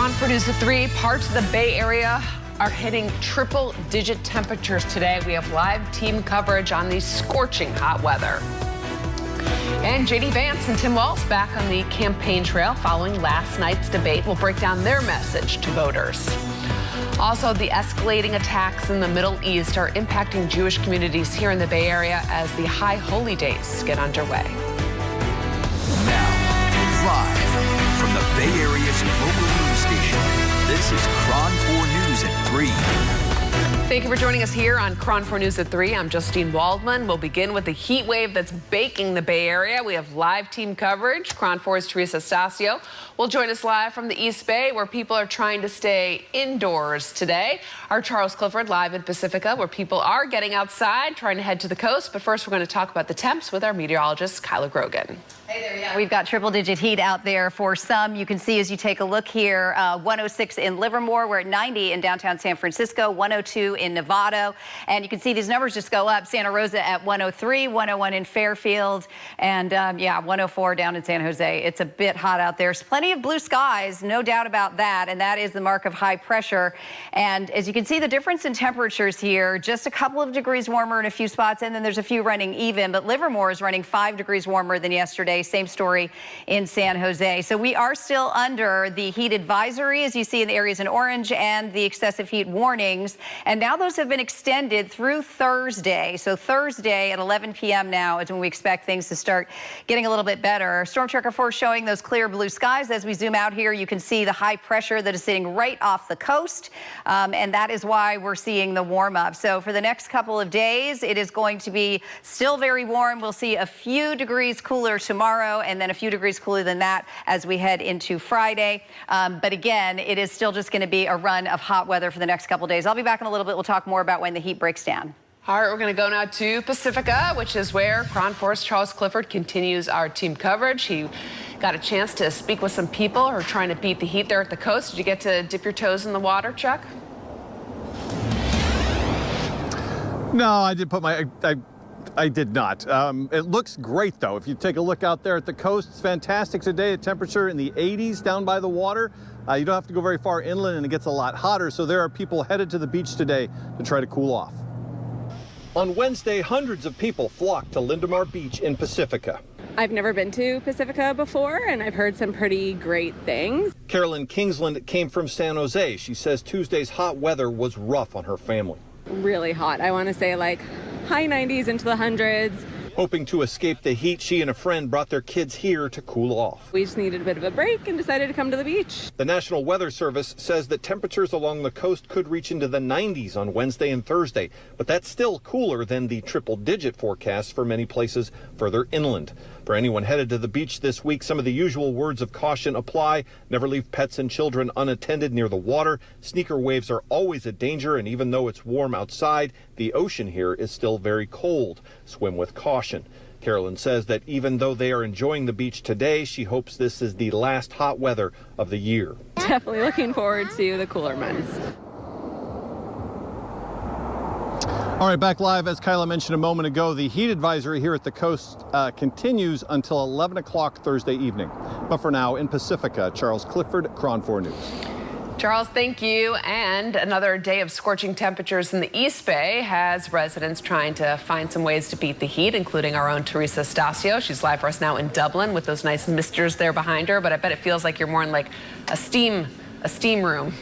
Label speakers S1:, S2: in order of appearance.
S1: KRON for News at 3. Parts of the Bay Area are hitting triple-digit temperatures today. We have live team coverage on the scorching hot weather. And J.D. Vance and Tim Walz back on the campaign trail following last night's debate. We'll break down their message to voters. Also, the escalating attacks in the Middle East are impacting Jewish communities here in the Bay Area as the High Holy Days get underway.
S2: Now, live from the Bay Area's global news station, this is KRON 4 News at 3.
S1: Thank you for joining us here on KRON 4 News at 3. I'm Justine Waldman. We'll begin with the heat wave that's baking the Bay Area. We have live team coverage. KRON 4's Teresa Stasio will join us live from the East Bay, where people are trying to stay indoors today. Our Charles Clifford live in Pacifica, where people are getting outside, trying to head to the coast. But first, we're going to talk about the temps with our meteorologist, Kyla Grogan.
S3: Hey there, yeah. We've got triple-digit heat out there for some. You can see as you take a look here, 106 in Livermore. We're at 90 in downtown San Francisco, 102 in Novato. And you can see these numbers just go up. Santa Rosa at 103, 101 in Fairfield, and 104 down in San Jose. It's a bit hot out there. There's plenty of blue skies, no doubt about that, and that is the mark of high pressure. And as you can see, the difference in temperatures here, just a couple of degrees warmer in a few spots, and then there's a few running even. But Livermore is running 5 degrees warmer than yesterday. Same story in San Jose. So we are still under the heat advisory, as you see in the areas in orange, and the excessive heat warnings. And now those have been extended through Thursday. So Thursday at 11 p.m. now is when we expect things to start getting a little bit better. Storm Tracker 4 showing those clear blue skies. As we zoom out here, you can see the high pressure that is sitting right off the coast. And that is why we're seeing the warm up. So for the next couple of days, it is going to be still very warm. We'll see a few degrees cooler tomorrow, and then a few degrees cooler than that as we head into Friday. But again, it is still just going to be a run of hot weather for the next couple days. I'll be back in a little bit. We'll talk more about when the heat breaks down.
S1: All right, we're going to go now to Pacifica, which is where KRON 4's Charles Clifford continues our team coverage. He got a chance to speak with some people who are trying to beat the heat there at the coast. Did you get to dip your toes in the water, Chuck?
S4: No, I did put my... I did not. It looks great, though. If you take a look out there at the coast, it's fantastic today. A temperature in the 80s down by the water. You don't have to go very far inland, and it gets a lot hotter. So there are people headed to the beach today to try to cool off. On Wednesday, hundreds of people flocked to Lindemar Beach in Pacifica.
S5: I've never been to Pacifica before, and I've heard some pretty great things.
S4: Carolyn Kingsland came from San Jose. She says Tuesday's hot weather was rough on her family.
S5: Really hot. I want to say like high 90s into the hundreds.
S4: Hoping to escape the heat, she and a friend brought their kids here to cool off.
S5: We just needed a bit of a break and decided to come to the beach.
S4: The National Weather Service says that temperatures along the coast could reach into the 90s on Wednesday and Thursday, but that's still cooler than the triple-digit forecast for many places further inland. For anyone headed to the beach this week, some of the usual words of caution apply. Never leave pets and children unattended near the water. Sneaker waves are always a danger, and even though it's warm outside, the ocean here is still very cold. Swim with caution. Carolyn says that even though they are enjoying the beach today, she hopes this is the last hot weather of the year.
S5: Definitely looking forward to the cooler months.
S4: All right, back live. As Kyla mentioned a moment ago, the heat advisory here at the coast continues until 11 o'clock Thursday evening. But for now, in Pacifica, Charles Clifford, KRON 4 News.
S1: Charles, thank you. And another day of scorching temperatures in the East Bay has residents trying to find some ways to beat the heat, including our own Teresa Stasio. She's live for us now in Dublin with those nice misters there behind her. But I bet it feels like you're more in like a steam room.